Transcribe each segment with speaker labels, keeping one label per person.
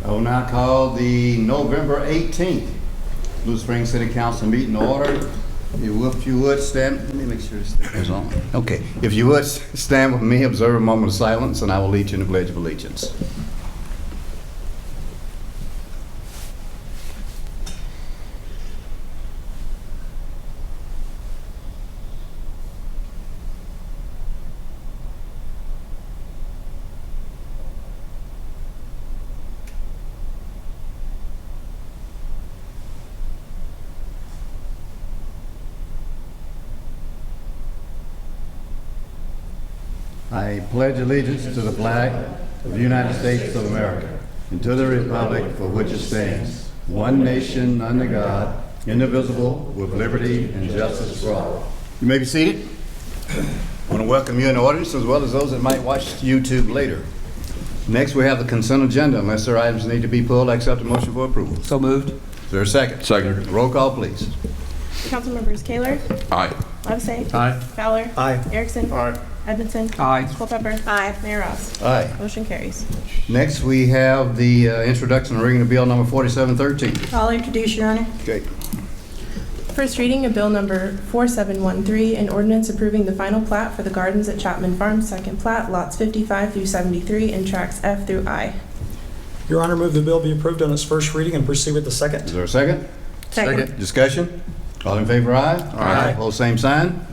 Speaker 1: I will now call the November 18th Blue Springs City Council meeting to order. If you would stand, let me make sure this thing is on. Okay, if you would stand with me, observe a moment of silence, and I will lead you in the Pledge of Allegiance. I pledge allegiance to the flag of the United States of America and to the republic for which it stands, one nation under God, indivisible, with liberty and justice for all. You may be seated. I want to welcome you in the audience as well as those that might watch YouTube later. Next, we have the consent agenda. Unless there are items that need to be pulled, I accept a motion for approval.
Speaker 2: So moved.
Speaker 1: Is there a second?
Speaker 3: Second.
Speaker 1: Roll call, please.
Speaker 4: Councilmembers Kaler,
Speaker 3: Aye.
Speaker 4: Levesey,
Speaker 2: Aye.
Speaker 4: Fowler,
Speaker 2: Aye.
Speaker 4: Erickson,
Speaker 3: Aye.
Speaker 4: Edmondson,
Speaker 2: Aye.
Speaker 4: Culpepper, Mayor Ross.
Speaker 1: Aye.
Speaker 4: Motion carries.
Speaker 1: Next, we have the introduction and reading of bill number 4713.
Speaker 5: I'll introduce, Your Honor.
Speaker 1: Okay.
Speaker 4: First reading of bill number 4713, an ordinance approving the final plat for the gardens at Chapman Farms, second plat, lots 55 through 73 and tracts F through I.
Speaker 5: Your Honor, move the bill be approved on its first reading and proceed with the second.
Speaker 1: Is there a second?
Speaker 5: Second.
Speaker 1: Discussion? All in favor, aye?
Speaker 5: Aye.
Speaker 1: Opposed, same sign?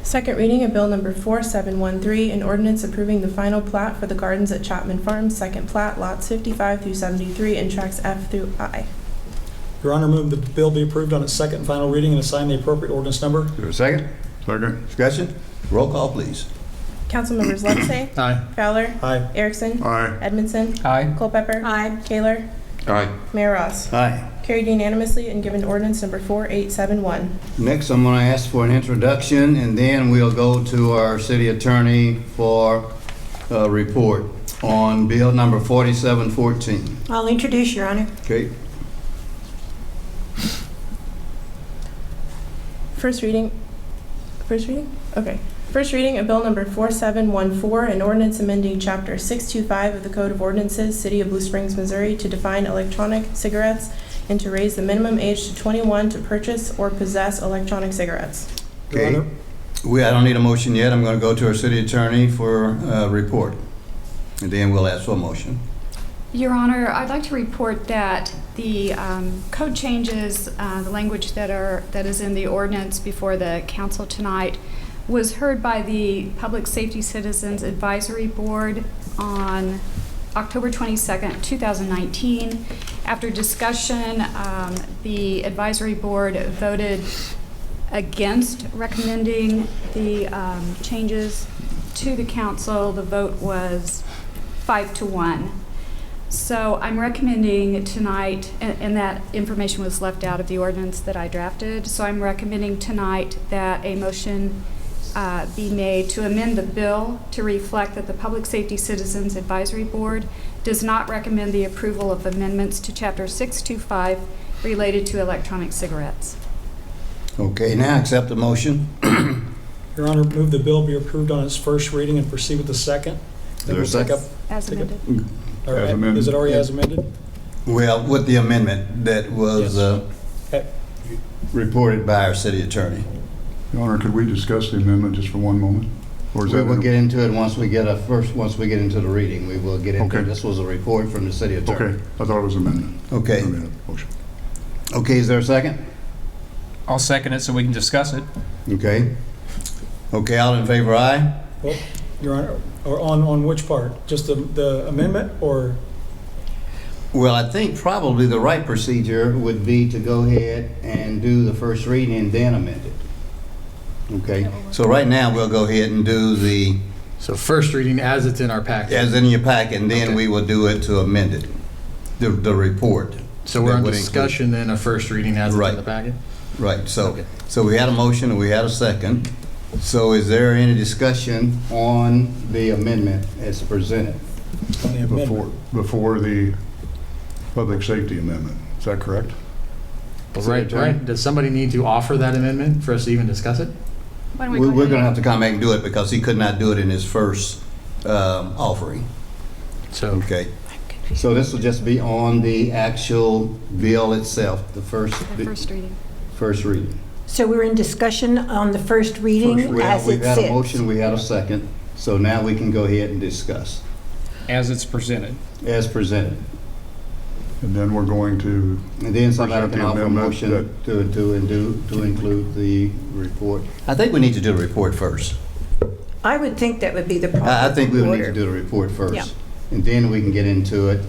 Speaker 4: Second reading of bill number 4713, an ordinance approving the final plat for the gardens at Chapman Farms, second plat, lots 55 through 73 and tracts F through I.
Speaker 5: Your Honor, move the bill be approved on its second and final reading and assign the appropriate ordinance number.
Speaker 1: Is there a second?
Speaker 3: Second.
Speaker 1: Discussion? Roll call, please.
Speaker 4: Councilmembers Levesey,
Speaker 2: Aye.
Speaker 4: Fowler,
Speaker 5: Aye.
Speaker 4: Erickson,
Speaker 3: Aye.
Speaker 4: Edmondson,
Speaker 2: Aye.
Speaker 4: Culpepper, Kaler,
Speaker 3: Aye.
Speaker 4: Mayor Ross.
Speaker 1: Aye.
Speaker 4: Carried unanimously and given ordinance number 4871.
Speaker 1: Next, I'm going to ask for an introduction, and then we'll go to our city attorney for a report on bill number 4714.
Speaker 5: I'll introduce, Your Honor.
Speaker 1: Okay.
Speaker 4: First reading? Okay. First reading of bill number 4714, an ordinance amending chapter 625 of the Code of Ordinances, City of Blue Springs, Missouri, to define electronic cigarettes and to raise the minimum age to 21 to purchase or possess electronic cigarettes.
Speaker 5: Your
Speaker 1: Okay.
Speaker 5: Honor,
Speaker 1: I don't need a motion yet. I'm going to go to our city attorney for a report, and then we'll ask for a motion.
Speaker 6: Your Honor, I'd like to report that the code changes, the language that is in the ordinance before the council tonight was heard by the Public Safety Citizens Advisory Board on October 22nd, 2019. After discussion, the advisory board voted against recommending the changes to the council. The vote was 5-1. So I'm recommending tonight, and that information was left out of the ordinance that I drafted, so I'm recommending tonight that a motion be made to amend the bill to reflect that the Public Safety Citizens Advisory Board does not recommend the approval of amendments to Chapter 625 related to electronic cigarettes.
Speaker 1: Okay, now accept the motion.
Speaker 5: Your Honor, move the bill be approved on its first reading and proceed with the second.
Speaker 1: Is there a second?
Speaker 6: As amended.
Speaker 3: As amended.
Speaker 5: Is it already as amended?
Speaker 1: Well, with the amendment that was
Speaker 5: Okay.
Speaker 1: reported by our city attorney.
Speaker 3: Your Honor, could we discuss the amendment just for one moment? Or is
Speaker 1: We
Speaker 3: that
Speaker 1: will get into it once we get into the reading. We will get into it.
Speaker 3: Okay.
Speaker 1: This was a report from the city attorney.
Speaker 3: Okay, I thought it was amendment.
Speaker 1: Okay.
Speaker 3: Amendment motion.
Speaker 1: Okay, is there a second?
Speaker 2: I'll second it so we can discuss it.
Speaker 1: Okay. Okay, all in favor, aye?
Speaker 5: Well, Your Honor, or on which part? Just the amendment or?
Speaker 1: Well, I think probably the right procedure would be to go ahead and do the first reading and then amend it. Okay, so right now we'll go ahead and do the,
Speaker 7: So first reading as it's in our packet.
Speaker 1: as in your packet, and then
Speaker 7: Okay.
Speaker 1: we will do it to amend it, the report.
Speaker 7: So we're
Speaker 1: That
Speaker 7: on
Speaker 1: would
Speaker 7: discussion then of first reading as it's
Speaker 1: Right.
Speaker 7: in the packet?
Speaker 1: Right, so,
Speaker 7: Okay.
Speaker 1: so we had a motion and we had a second. So is there any discussion on the amendment as presented?
Speaker 5: On the amendment.
Speaker 3: Before the public safety amendment, is that correct?
Speaker 7: Well,
Speaker 1: City
Speaker 7: right,
Speaker 1: Attorney?
Speaker 7: right. Does somebody need to offer that amendment for us to even discuss it?
Speaker 6: Why don't we
Speaker 1: We're
Speaker 6: go
Speaker 1: going to
Speaker 6: ahead?
Speaker 1: have to come back and do it because he could not do it in his first offering.
Speaker 7: So
Speaker 1: Okay. So this will just be on the actual bill itself, the first
Speaker 6: reading.
Speaker 1: first reading.
Speaker 8: So we're in discussion on the first reading
Speaker 1: Well,
Speaker 8: as
Speaker 1: we've
Speaker 8: it
Speaker 1: had a
Speaker 8: sits.
Speaker 1: motion, we had a second, so now we can go ahead and discuss
Speaker 2: As it's presented.
Speaker 1: as presented.
Speaker 3: And then we're going to,
Speaker 1: And then somebody
Speaker 3: Present
Speaker 1: can
Speaker 3: the
Speaker 1: offer a
Speaker 3: amendment
Speaker 1: motion to include the report. I think we need to do the report first.
Speaker 8: I would think that would be the proper
Speaker 1: I think we would need to
Speaker 8: order.
Speaker 1: do the report
Speaker 8: Yeah.
Speaker 1: first. And then we can get into it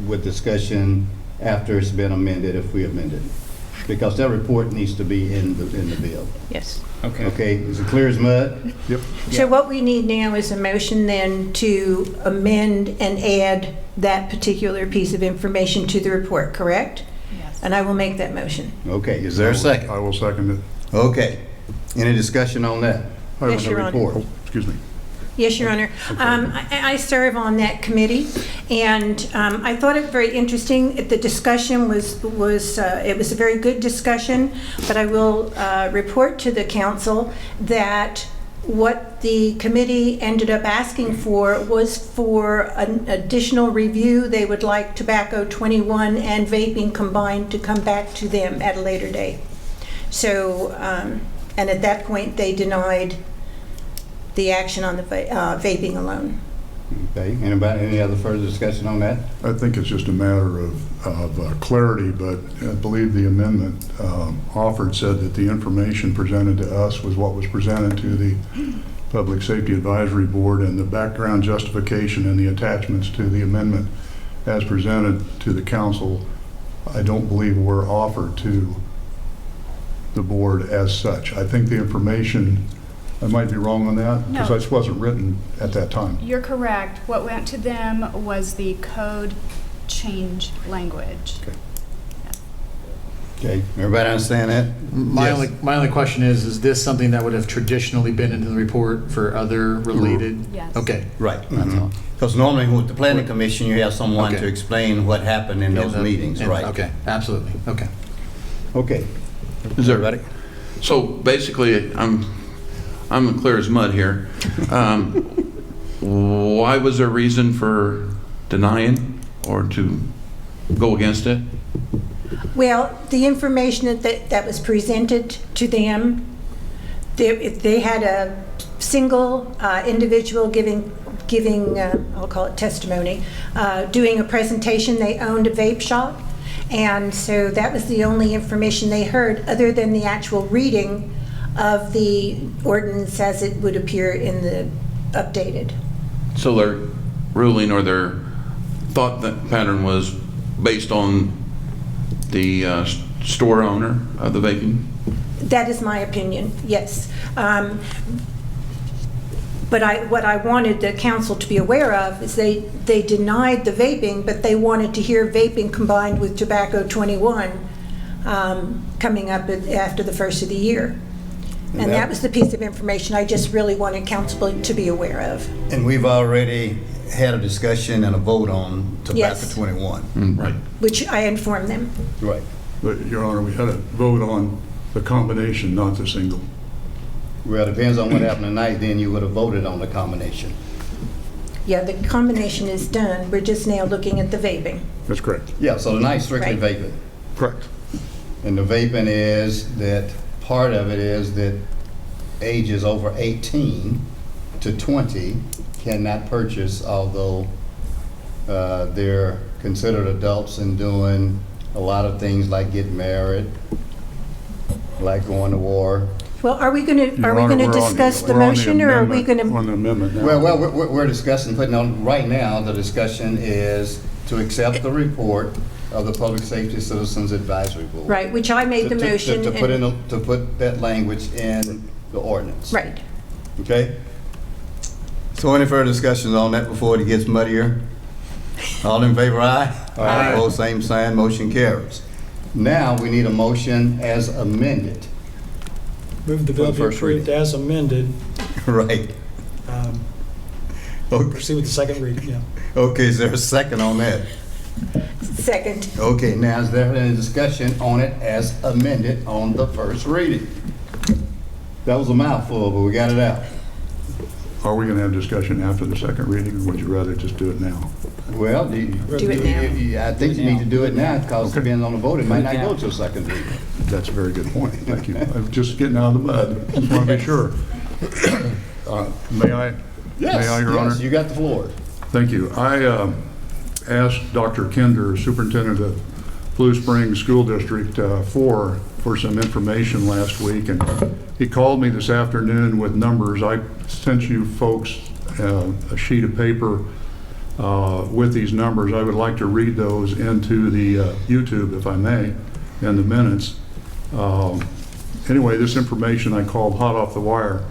Speaker 1: with discussion after it's been amended, if we amend it. Because that report needs to be in the bill.
Speaker 8: Yes.
Speaker 2: Okay.
Speaker 1: Okay, is it clear as mud?
Speaker 3: yep,
Speaker 8: So what we need now is a motion then to amend and add that particular piece of information to the report, correct?
Speaker 6: Yes.
Speaker 8: And I will make that motion.
Speaker 1: Okay, is there a second?
Speaker 3: I will second it.
Speaker 1: Okay. Any discussion on that?
Speaker 8: Yes,
Speaker 1: On
Speaker 8: Your
Speaker 1: the
Speaker 8: Honor.
Speaker 1: report?
Speaker 3: Oh, excuse me.
Speaker 8: Yes, Your Honor. I serve on that committee, and I thought it very interesting. The discussion was it was a very good discussion, but I will report to the council that what the committee ended up asking for was for an additional review. They would like tobacco 21 and vaping combined to come back to them at a later date. So, and at that point, they denied the action on the vaping alone.
Speaker 1: Okay, anybody, any other further discussion on that?
Speaker 3: I think it's just a matter of clarity, but I believe the amendment offered said that the information presented to us was what was presented to the Public Safety Advisory Board, and the background justification and the attachments to the amendment as presented to the council, I don't believe were offered to the board as such. I think the information, I might be wrong on that, because
Speaker 6: No.
Speaker 3: this wasn't written at that time.
Speaker 6: You're correct. What went to them was the code change language.
Speaker 1: Okay, everybody understand that?
Speaker 7: My
Speaker 1: Yes.
Speaker 7: only question is this something that would have traditionally been in the report for other related?
Speaker 6: Yes.
Speaker 7: Okay.
Speaker 1: Right, that's all. Because normally with the planning commission, you have someone
Speaker 7: Okay.
Speaker 1: to explain what happened in those
Speaker 7: And,
Speaker 1: meetings, right?
Speaker 7: Okay, absolutely, okay.
Speaker 1: Okay.
Speaker 9: Is there, so basically, I'm clear as mud here. Why was there a reason for denying or to go against it?
Speaker 8: Well, the information that was presented to them, they had a single individual giving I'll call it testimony, doing a presentation. They owned a vape shop, and so that was the only information they heard other than the actual reading of the ordinance as it would appear in the updated.
Speaker 9: So their ruling or their thought that pattern was based on the store owner of the vaping?
Speaker 8: That is my opinion, yes. But what I wanted the council to be aware of is they denied the vaping, but they wanted to hear vaping combined with tobacco 21 coming up after the first of the year. And that was the piece of information I just really wanted council to be aware of.
Speaker 1: And we've already had a discussion and a vote on tobacco
Speaker 8: Yes.
Speaker 1: 21.
Speaker 9: Right.
Speaker 8: Which I informed them.
Speaker 1: Right.
Speaker 3: But, Your Honor, we had a vote on the combination, not the single.
Speaker 1: Well, it depends on what happened tonight, then you would have voted on the combination.
Speaker 8: Yeah, the combination is done. We're just now looking at the vaping.
Speaker 3: That's correct.
Speaker 1: Yeah, so tonight's strictly
Speaker 8: Right.
Speaker 1: vaping.
Speaker 3: Correct.
Speaker 1: And the vaping is that, part of it is that ages over 18 to 20 cannot purchase, although they're considered adults and doing a lot of things like getting married, like going to war.
Speaker 8: Well, are we going
Speaker 3: Your
Speaker 8: to
Speaker 3: Honor, we're on
Speaker 8: discuss the
Speaker 3: we're on
Speaker 8: motion, or are we
Speaker 3: amendment-
Speaker 8: going to?
Speaker 3: On the amendment now.
Speaker 1: Well, we're discussing, putting on, right now, the discussion is to accept the report of the Public Safety Citizens Advisory Board.
Speaker 8: Right, which I made the
Speaker 1: To- to-
Speaker 8: motion.
Speaker 1: To put
Speaker 8: and-
Speaker 1: to put that language in the ordinance.
Speaker 8: Right.
Speaker 1: Okay? So any further discussions on that before it gets muddier? All in favor, aye?
Speaker 3: Aye.
Speaker 1: Opposed, same sign, motion carries. Now, we need a motion as amended.
Speaker 5: Move the bill
Speaker 1: For
Speaker 5: be
Speaker 1: the first
Speaker 5: approved
Speaker 1: reading.
Speaker 5: as amended.
Speaker 1: Right. Okay.
Speaker 5: Proceed with the second reading, yeah.
Speaker 1: Okay, is there a second on that?
Speaker 8: Second.
Speaker 1: Okay, now is there any discussion on it as amended on the first reading? That was a mouthful, but we got it out.
Speaker 3: Are we going to have discussion after the second reading, or would you rather just do it now?
Speaker 1: Well,
Speaker 8: Do it now.
Speaker 1: I think you need to do it now, because depending on the vote, it might not go to a second reading.
Speaker 3: That's a very good point. Thank you. I'm just getting out of the mud. Just want to be sure. May I? May I, Your Honor?
Speaker 1: Yes, you got the floor.
Speaker 3: Thank you. I asked Dr. Kinder, Superintendent of Blue Springs School District, for some information last week, and he called me this afternoon with numbers. I sent you folks a sheet of paper with these numbers. I would like to read those into the YouTube, if I may, in the minutes. Anyway, this information I called hot off the wire,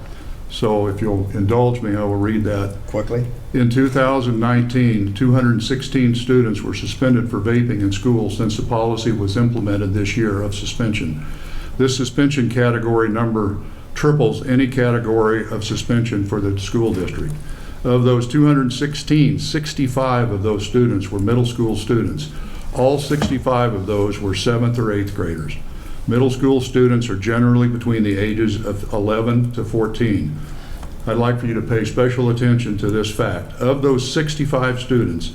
Speaker 3: so if you'll indulge me, I will read that.
Speaker 1: Quickly.
Speaker 3: In 2019, 216 students were suspended for vaping in schools since the policy was implemented this year of suspension. This suspension category number triples any category of suspension for the school district. Of those 216, 65 of those students were middle school students. All 65 of those were 7th or 8th graders. Middle school students are generally between the ages of 11 to 14. I'd like for you to pay special attention to this fact. Of those 65 students,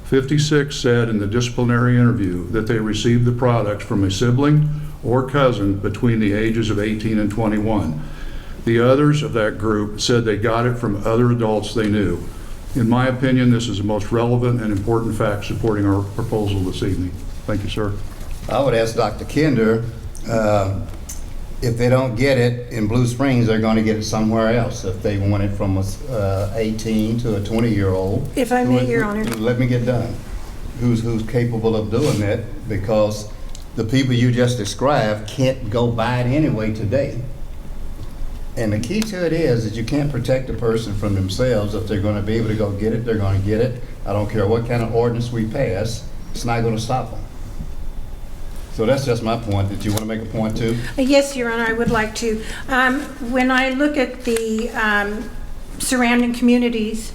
Speaker 3: 56 said in the disciplinary interview that they received the products from a sibling or cousin between the ages of 18 and 21. The others of that group said they got it from other adults they knew. In my opinion, this is the most relevant and important fact supporting our proposal this evening. Thank you, sir.
Speaker 1: I would ask Dr. Kinder, if they don't get it in Blue Springs, they're going to get it somewhere else. If they want it from a 18 to a 20-year-old.
Speaker 8: If I may, Your Honor.
Speaker 1: Let me get done. Who's capable of doing that? Because the people you just described can't go buy it anyway today. And the key to it is that you can't protect a person from themselves. If they're going to be able to go get it, they're going to get it. I don't care what kind of ordinance we pass, it's not going to stop them. So that's just my point. Did you want to make a point too?
Speaker 8: Yes, Your Honor, I would like to. When I look at the surrounding communities,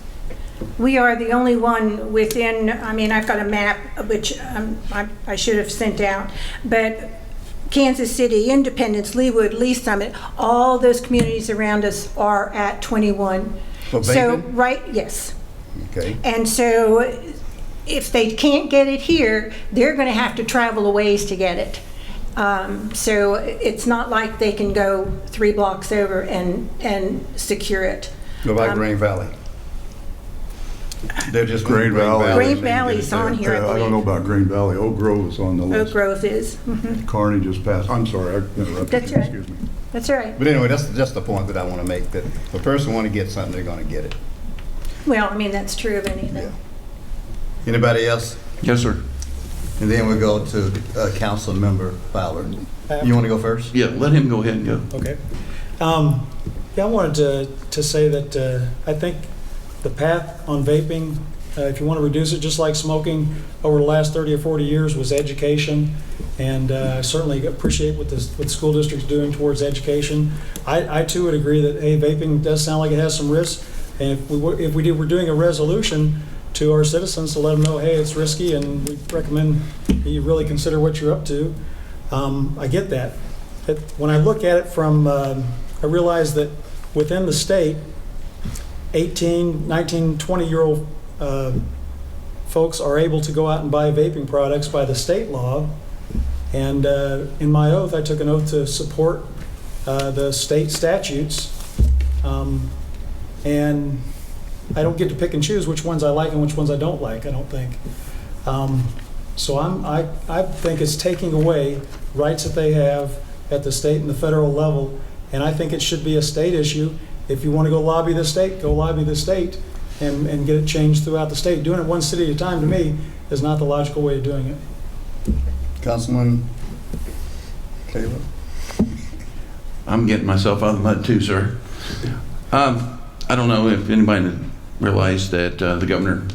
Speaker 8: we are the only one within, I mean, I've got a map, which I should have sent out, but Kansas City, Independence, Leawood, Lee Summit, all those communities around us are at 21.
Speaker 1: For
Speaker 8: So,
Speaker 1: vaping?
Speaker 8: right, yes.
Speaker 1: Okay.
Speaker 8: And so if they can't get it here, they're going to have to travel a ways to get it. So it's not like they can go 3 blocks over and secure it.
Speaker 1: What about Green Valley? They're just
Speaker 3: Green Valley.
Speaker 8: Green Valley's on here, I
Speaker 3: I don't know
Speaker 8: believe.
Speaker 3: about Green Valley. Oak Grove is on the
Speaker 8: Oak
Speaker 3: list.
Speaker 8: Grove is. Mhm.
Speaker 3: Kearney just passed. I'm sorry, I interrupted
Speaker 8: That's
Speaker 3: you.
Speaker 8: right.
Speaker 3: Excuse me.
Speaker 8: That's all right.
Speaker 1: But anyway, that's just the point that I want to make, that if a person want to get something, they're going to get it.
Speaker 8: Well, I mean, that's true of anything.
Speaker 1: Yeah. Anybody else?
Speaker 9: Yes, sir.
Speaker 1: And then we go to Council Member Fowler. You want to go first?
Speaker 9: Yeah, let him go ahead and go.
Speaker 5: Okay. Yeah, I wanted to say that I think the path on vaping, if you want to reduce it, just like smoking over the last 30 or 40 years, was education. And I certainly appreciate what the school district's doing towards education. I too would agree that, hey, vaping does sound like it has some risks. And if we're doing a resolution to our citizens to let them know, hey, it's risky and we recommend that you really consider what you're up to, I get that. But when I look at it from, I realize that within the state, 18, 19, 20-year-old folks are able to go out and buy vaping products by the state law. And in my oath, I took an oath to support the state statutes. And I don't get to pick and choose which ones I like and which ones I don't like, I don't think. So I think it's taking away rights that they have at the state and the federal level, and I think it should be a state issue. If you want to go lobby the state, go lobby the state and get it changed throughout the state. Doing it one city at a time, to me, is not the logical way of doing it.
Speaker 1: Councilman Caleb?
Speaker 9: I'm getting myself out of the mud too, sir. I don't know if anybody realized that the governor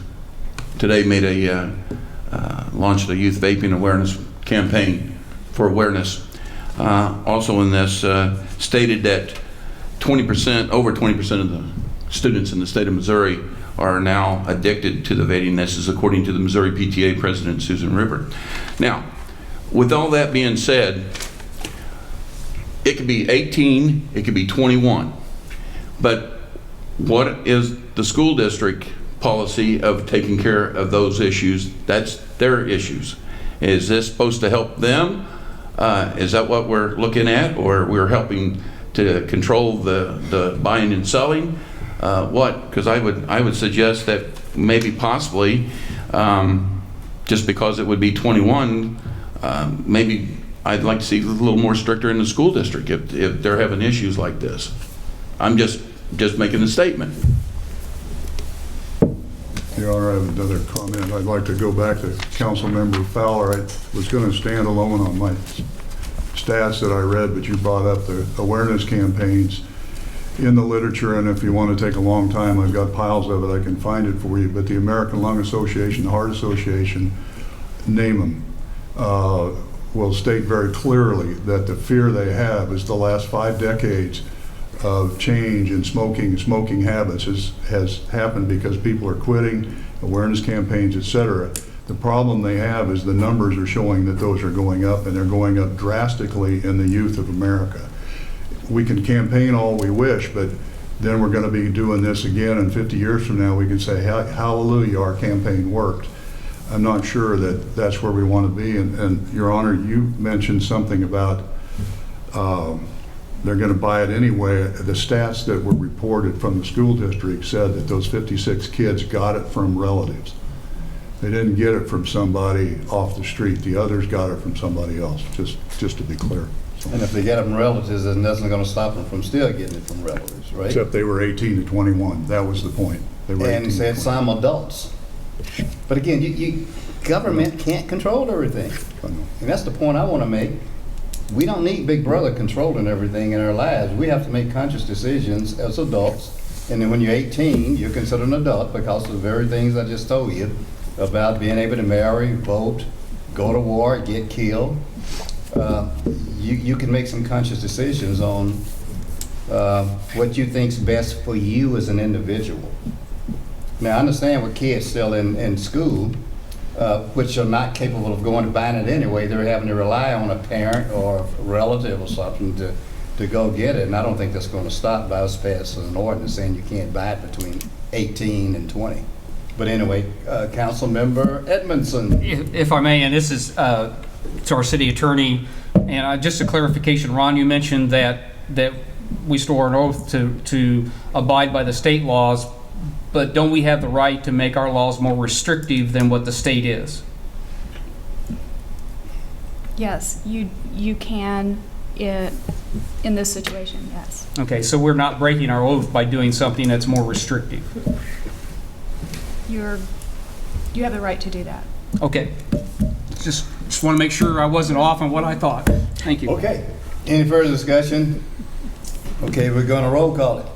Speaker 9: today made launched a youth vaping awareness campaign for awareness. Also in this, stated that over 20% of the students in the state of Missouri are now addicted to the vaping. This is according to the Missouri PTA president, Susan Rupert. Now, with all that being said, it could be 18, it could be 21, but what is the school district policy of taking care of those issues. That's their issues. Is this supposed to help them? Is that what we're looking at? Or we're helping to control the buying and selling? What? Because I would suggest that maybe possibly, just because it would be 21, maybe I'd like to see a little more stricter in the school district if they're having issues like this. I'm just making a statement.
Speaker 3: Your Honor, I have another comment. I'd like to go back to Councilmember Fowler. I was going to stand alone on my stats that I read, but you brought up the awareness campaigns in the literature, and if you want to take a long time, I've got piles of it. I can find it for you. But the American Lung Association, the Heart Association, name them, will state very clearly that the fear they have is the last 5 decades of change in smoking habits has happened because people are quitting, awareness campaigns, etc. The problem they have is the numbers are showing that those are going up, and they're going up drastically in the youth of America. We can campaign all we wish, but then we're going to be doing this again, and 50 years from now we can say, hallelujah, our campaign worked. I'm not sure that that's where we want to be. And Your Honor, you mentioned something about they're going to buy it anyway. The stats that were reported from the school district said that those 56 kids got it from relatives. They didn't get it from somebody off the street. The others got it from somebody else, just to be clear. So.
Speaker 1: And if they get it from relatives, then nothing's going to stop them from still getting it from relatives, right?
Speaker 3: Except they were 18 to 21. That was the point. They were 18
Speaker 1: And
Speaker 3: to
Speaker 1: said
Speaker 3: 21.
Speaker 1: some adults. But again, government can't control everything. And that's the point I want to make. We don't need Big Brother controlling everything in our lives. We have to make conscious decisions as adults. And then when you're 18, you're considered an adult because of the very things I just told you about being able to marry, vote, go to war, get killed. You can make some conscious decisions on what you think's best for you as an individual. Now, I understand with kids still in school, which are not capable of going to buying it anyway, they're having to rely on a parent or a relative or something to go get it. And I don't think that's going to stop by us passing an ordinance saying you can't buy it between 18 and 20. But anyway, Councilmember Edmondson.
Speaker 2: If I may, and this is to our city attorney, and just a clarification, Ron, you mentioned that we swore an oath to abide by the state laws, but don't we have the right to make our laws more restrictive than what the state is?
Speaker 6: Yes, you can in this situation, yes.
Speaker 2: Okay, so we're not breaking our oath by doing something that's more restrictive.
Speaker 6: You have the right to do that.
Speaker 2: Okay, just want to make sure I wasn't off on what I thought. Thank you.
Speaker 1: Okay. Any further discussion? Okay, we're going to roll call it.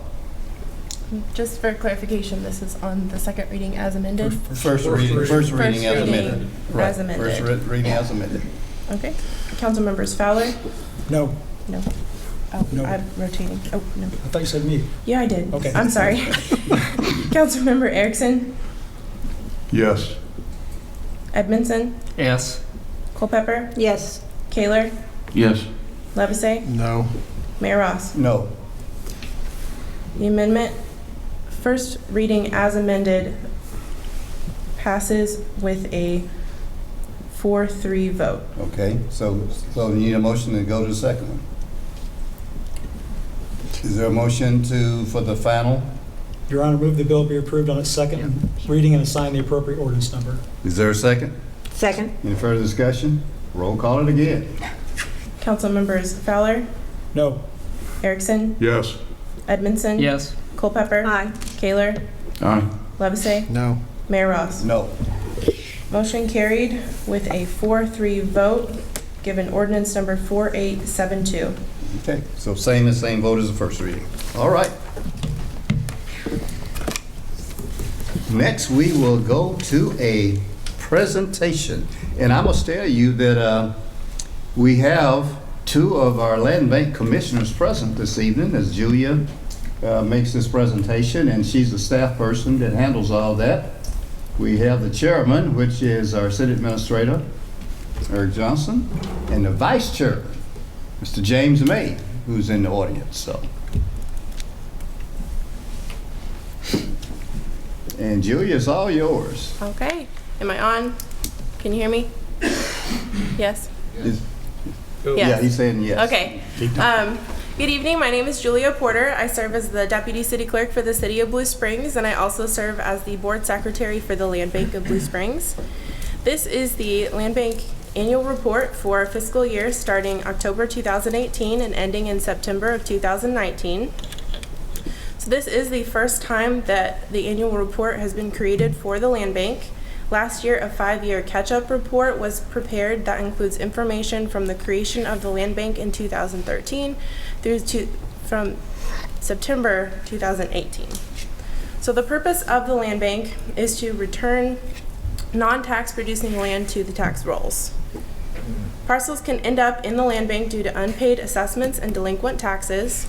Speaker 4: Just for clarification, this is on the second reading as amended?
Speaker 1: First reading as
Speaker 4: First
Speaker 1: amended.
Speaker 4: reading
Speaker 1: Right.
Speaker 4: as amended.
Speaker 1: First reading as amended.
Speaker 4: Okay. Council members Fowler?
Speaker 5: No,
Speaker 4: No. Oh,
Speaker 5: No.
Speaker 4: I'm rotating. Oh, no.
Speaker 5: I thought you said me.
Speaker 4: Yeah, I did.
Speaker 5: Okay.
Speaker 4: I'm sorry. Councilmember Erickson?
Speaker 3: Yes.
Speaker 4: Edmondson?
Speaker 2: Yes.
Speaker 4: Culpepper?
Speaker 8: Yes.
Speaker 4: Kaler?
Speaker 9: Yes.
Speaker 4: Levasseur?
Speaker 7: No.
Speaker 4: Mayor Ross?
Speaker 1: No.
Speaker 4: The amendment, first reading as amended, passes with a 4-3 vote.
Speaker 1: Okay, so you need a motion to go to the second one. Is there a motion for the final?
Speaker 5: Your Honor, move the bill be approved on its second reading and assign the appropriate ordinance number.
Speaker 1: Is there a second?
Speaker 8: Second.
Speaker 1: Any further discussion? Roll call it again.
Speaker 4: Council members Fowler?
Speaker 5: No.
Speaker 4: Erickson?
Speaker 3: Yes.
Speaker 4: Edmondson?
Speaker 2: Yes.
Speaker 4: Culpepper?
Speaker 8: Aye.
Speaker 4: Kaler?
Speaker 9: Aye.
Speaker 4: Levasseur?
Speaker 7: No.
Speaker 4: Mayor Ross?
Speaker 1: No.
Speaker 4: Motion carried with a 4-3 vote, given ordinance number 4872.
Speaker 1: Okay, so same vote as the first reading. All right. Next, we will go to a presentation. And I must tell you that we have two of our land bank commissioners present this evening as Julia makes this presentation, and she's the staff person that handles all that. We have the chairman, which is our city administrator, Eric Johnson, and the vice chairman, Mr. James May, who's in the audience. So, And Julia, it's all yours.
Speaker 4: Okay. Am I on? Can you hear me? Yes?
Speaker 1: Is-
Speaker 4: Yes.
Speaker 1: Yeah, he's saying yes.
Speaker 4: Okay. Good evening. My name is Julia Porter. I serve as the Deputy City Clerk for the City of Blue Springs, and I also serve as the Board Secretary for the Land Bank of Blue Springs. This is the Land Bank Annual Report for fiscal year starting October 2018 and ending in September of 2019. So this is the first time that the annual report has been created for the Land Bank. Last year, a 5-year catch-up report was prepared that includes information from the creation of the Land Bank in 2013 from September 2018. So the purpose of the Land Bank is to return non-tax producing land to the tax rolls. Parcels can end up in the Land Bank due to unpaid assessments and delinquent taxes.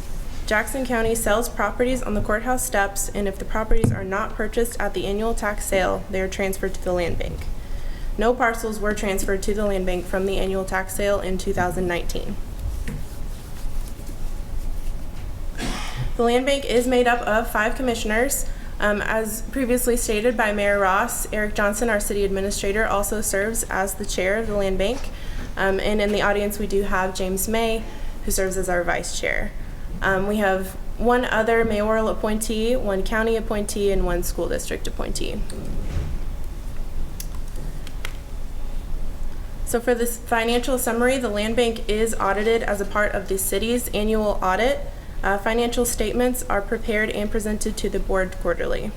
Speaker 4: Jackson County sells properties on the courthouse steps, and if the properties are not purchased at the annual tax sale, they are transferred to the Land Bank. No parcels were transferred to the Land Bank from the annual tax sale in 2019. The Land Bank is made up of 5 commissioners. As previously stated by Mayor Ross, Eric Johnson, our city administrator, also serves as the chair of the Land Bank. And in the audience, we do have James May, who serves as our vice chair. We have 1 other mayoral appointee, 1 county appointee, and 1 school district appointee. So for this financial summary, the Land Bank is audited as a part of the city's annual audit. Financial statements are prepared and presented to the board quarterly.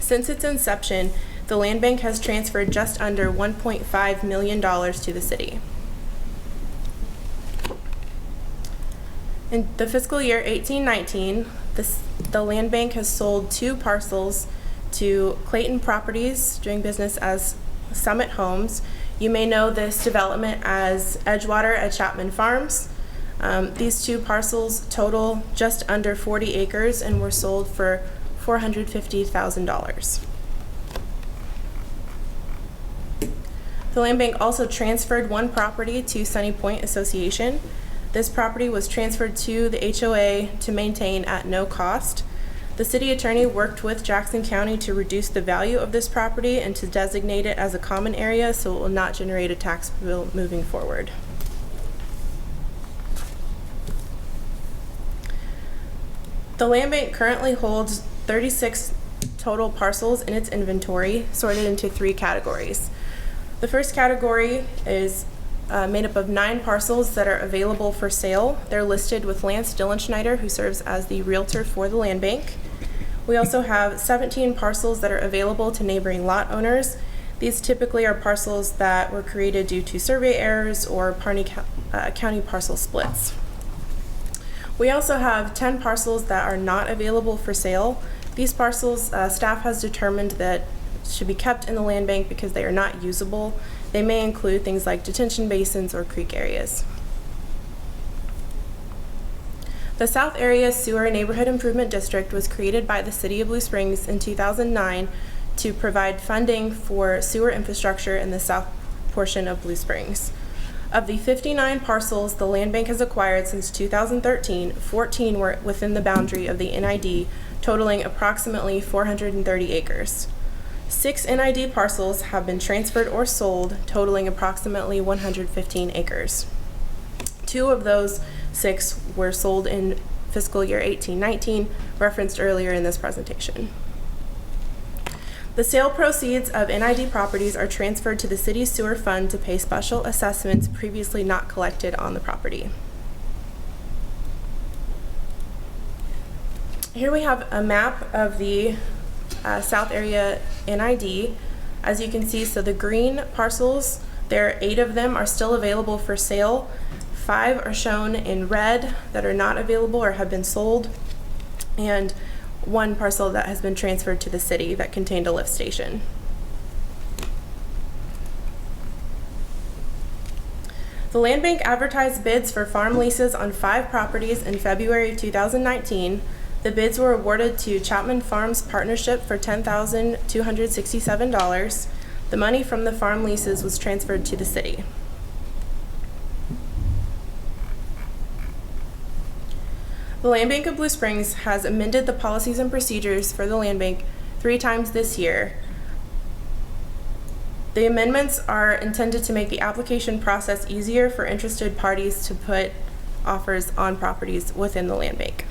Speaker 4: Since its inception, the Land Bank has transferred just under $1.5 million to the city. In the fiscal year 18-19, the Land Bank has sold 2 parcels to Clayton Properties, doing business as Summit Homes. You may know this development as Edgewater at Chapman Farms. These 2 parcels total just under 40 acres and were sold for $450,000. The Land Bank also transferred 1 property to Sunny Point Association. This property was transferred to the HOA to maintain at no cost. The city attorney worked with Jackson County to reduce the value of this property and to designate it as a common area so it will not generate a tax bill moving forward. The Land Bank currently holds 36 total parcels in its inventory, sorted into 3 categories. The first category is made up of 9 parcels that are available for sale. They're listed with Lance Dillenschneider, who serves as the realtor for the Land Bank. We also have 17 parcels that are available to neighboring lot owners. These typically are parcels that were created due to survey errors or county parcel splits. We also have 10 parcels that are not available for sale. These parcels, staff has determined that should be kept in the Land Bank because they are not usable. They may include things like detention basins or creek areas. The South Area Sewer Neighborhood Improvement District was created by the City of Blue Springs in 2009 to provide funding for sewer infrastructure in the south portion of Blue Springs. Of the 59 parcels the Land Bank has acquired since 2013, 14 were within the boundary of the NID, totaling approximately 430 acres. 6 NID parcels have been transferred or sold, totaling approximately 115 acres. 2 of those 6 were sold in fiscal year 18-19, referenced earlier in this presentation. The sale proceeds of NID properties are transferred to the city's sewer fund to pay special assessments previously not collected on the property. Here we have a map of the South Area NID. As you can see, so the green parcels, there are 8 of them are still available for sale. 5 are shown in red that are not available or have been sold, and 1 parcel that has been transferred to the city that contained a lift station. The Land Bank advertised bids for farm leases on 5 properties in February of 2019. The bids were awarded to Chapman Farms Partnership for $10,267. The money from the farm leases was transferred to the city. The Land Bank of Blue Springs has amended the policies and procedures for the Land Bank 3 times this year. The amendments are intended to make the application process easier for interested parties to put offers on properties within the land bank.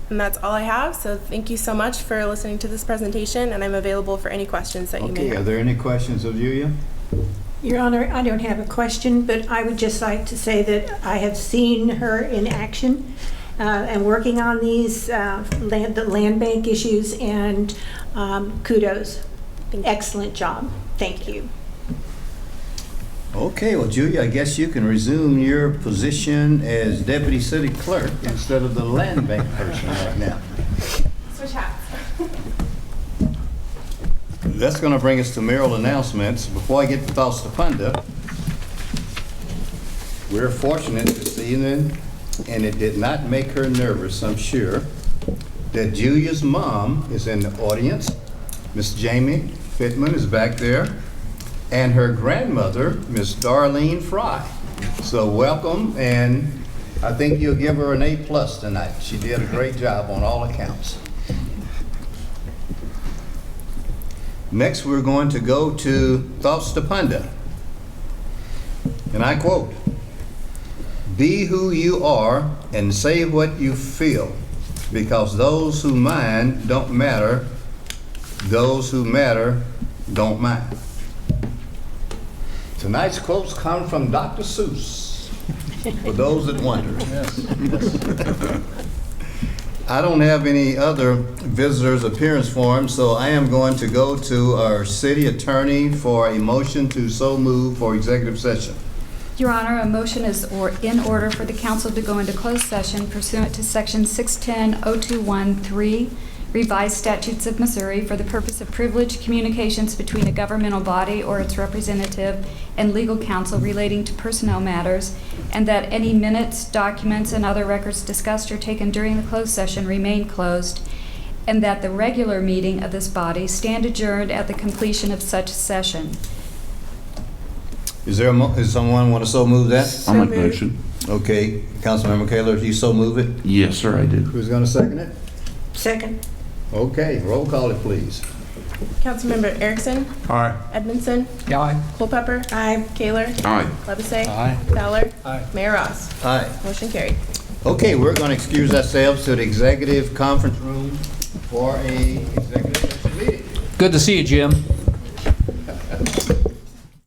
Speaker 4: And that's all I have, so thank you so much for listening to this presentation, and I'm available for any questions that you may
Speaker 1: Okay, are
Speaker 4: have.
Speaker 1: there any questions of Julia?
Speaker 8: Your Honor, I don't have a question, but I would just like to say that I have seen her in action and working on these the land bank issues, and kudos. Excellent job. Thank you.
Speaker 1: Okay, well, Julia, I guess you can resume your position as deputy city clerk instead of the land bank person right now.
Speaker 4: Switch hats.
Speaker 1: That's going to bring us to mayoral announcements. Before I get to Thostapunda, we're fortunate this evening, and it did not make her nervous, I'm sure, that Julia's mom is in the audience. Miss Jamie Pittman is back there, and her grandmother, Miss Darlene Fry. So welcome, and I think you'll give her an A+ tonight. She did a great job on all accounts. Next, we're going to go to Thostapunda. And I quote, "Be who you are and say what you feel, because those who mind don't matter. Those who matter don't mind." Tonight's quotes come from Dr. Seuss, for those that wonder. I don't have any other visitors' appearance forms, so I am going to go to our city attorney for a motion to so move for executive session.
Speaker 6: Your Honor, a motion is in order for the council to go into closed session pursuant to Section 610-0213, Revised Statutes of Missouri, for the purpose of privileged communications between a governmental body or its representative and legal counsel relating to personnel matters, and that any minutes, documents, and other records discussed or taken during the closed session remain closed, and that the regular meeting of this body stand adjourned at the completion of such session.
Speaker 1: Is there does someone want to so move that?
Speaker 9: I'll make a motion.
Speaker 1: Okay, Councilmember Kaler, do you so move it?
Speaker 9: Yes, sir, I do.
Speaker 1: Who's going to second it?
Speaker 8: Second.
Speaker 1: Okay, roll call it, please.
Speaker 4: Councilmember Erickson,
Speaker 3: Aye.
Speaker 4: Edmondson,
Speaker 2: Aye.
Speaker 4: Culpepper,
Speaker 8: Aye.
Speaker 4: Kaler,
Speaker 9: Aye.
Speaker 4: Lebese,
Speaker 2: Aye.
Speaker 4: Fowler,
Speaker 2: Aye.
Speaker 4: Mayor Ross.
Speaker 1: Aye.
Speaker 4: Motion carried.
Speaker 1: Okay, we're going to excuse ourselves to the executive conference room for a executive session meeting.
Speaker 2: Good to see you, Jim.